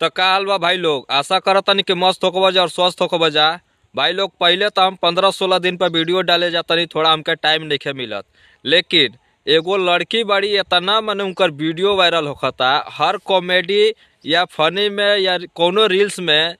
तो का हाल बा भाई लोग, आशा करत तनी कि मस्त होकर बजा और स्वस्थ होकर बजा। भाई लोग पहले तो हम 15-16 दिन पर वीडियो डाले जातनी, थोड़ा हमके टाइम नहीं मिलत, लेकिन एगो लड़की बड़ी इतना मने उनकर वीडियो वायरल होखता, हर कॉमेडी या फनी में या कोनो रील्स में,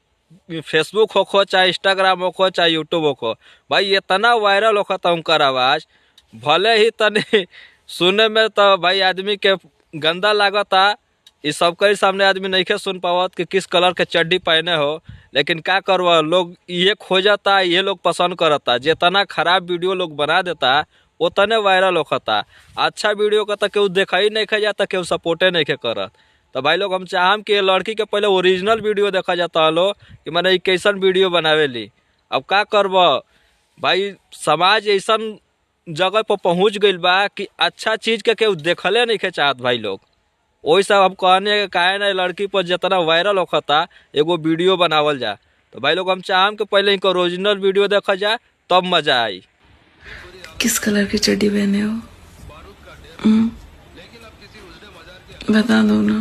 फेसबुक होखो चाहे इंस्टाग्राम होखो चाहे यूट्यूब होखो, भाई इतना वायरल होखता उनकर आवाज़। भले ही तनी सुने में तो भाई आदमी के गंदा लागता, इस सब के सामने आदमी नहीं सुन पावत कि किस कलर के चड्डी पहने हो, लेकिन क्या करवा, लोग ये खोजता, ये लोग पसंद करता। जितना खराब वीडियो लोग बना देता उतने वायरल होता। अच्छा वीडियो का तो केहू देखा ही नहीं जाता, केहू सपोर्टे नहीं करत। तो भाई लोग हम चाहम कि लड़की के पहले ओरिजिनल वीडियो देखा जाता हलो कि मैंने कैसन वीडियो बनावेली। अब का करब भाई, समाज ऐसा जगह पर पहुँच गई बा कि अच्छा चीज़ के केहू देखले नहीं चाहत भाई लोग। वही सब हम कहने काहे ना लड़की पर जितना वायरल होता एगो वीडियो बनावल जा। तो भाई लोग हम चाहम कि पहले इनको ओरिजिनल वीडियो देखा जाए तब मजा आई। किस कलर की चड्डी पहने हो? बता दो ना।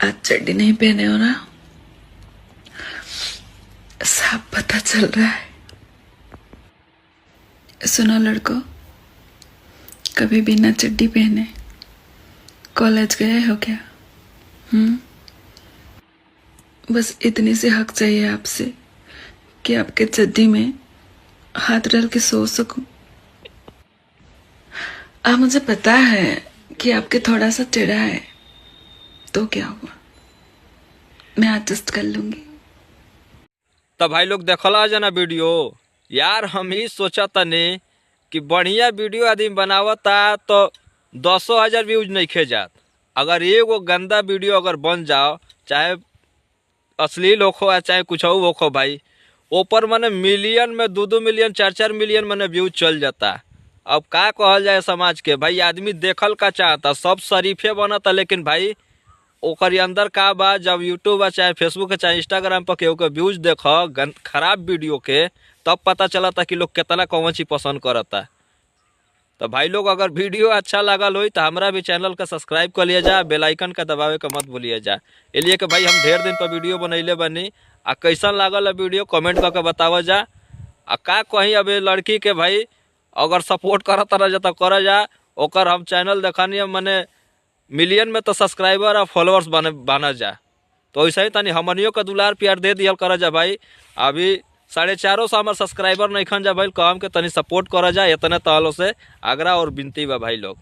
आज चड्डी नहीं पहने हो ना? साफ पता चल रहा है। सुनो लड़को, कभी बिना चड्डी पहने कॉलेज गए हो क्या? बस इतनी सी हक चाहिए आपसे कि आपके चड्डी में हाथ डाल के सो सकूं। मुझे पता है कि आपके थोड़ा सा टेढ़ा है, तो क्या हुआ, मैं एडजस्ट कर लूंगी। तब भाई लोग देखला जाना वीडियो यार, हम ही सोचा तनी कि बढ़िया वीडियो आदमी बनावता तो 10,000 व्यूज नहीं खे जात। अगर एगो गंदा वीडियो अगर बन जाओ, चाहे अश्लील होखो या चाहे कुछ और होखो भाई, ऊपर मने मिलियन में 2-2 मिलियन 4-4 मिलियन मने व्यूज चल जाता। अब का कहल जाए समाज के, भाई आदमी देखल का चाहता, सब शरीफे बनता, लेकिन भाई ओकर अंदर का बा, जब यूट्यूब चाहे फेसबुक चाहे इंस्टाग्राम पर केहू के व्यूज देखो खराब वीडियो के, तब पता चलता कि लोग कितना कौन चीज पसंद करता। तो भाई लोग अगर वीडियो अच्छा लगल हो तो हमारा भी चैनल का सब्सक्राइब कर लिया जा, बेल आइकन का दबावे का मत भूलिए जा। इसलिए कि भाई हम ढेर दिन पर वीडियो बनैले बनी, आ कैसन लागल है वीडियो कमेंट करके बतावा जा। आ का कहीं अब लड़की के भाई अगर सपोर्ट करता रह जाता कर जा, ओकर हम चैनल देखनी मने मिलियन में तो सब्सक्राइबर और फॉलोअर्स बना जा। तो वैसे ही तनी हमनियों का दुलार प्यार दे दिया कर जा भाई। अभी 450 हमारे सब्सक्राइबर नहीं खन जा भाई, काम के तनी सपोर्ट करा जा, इतने तहलों से आग्रह और विनती बा भाई लोग।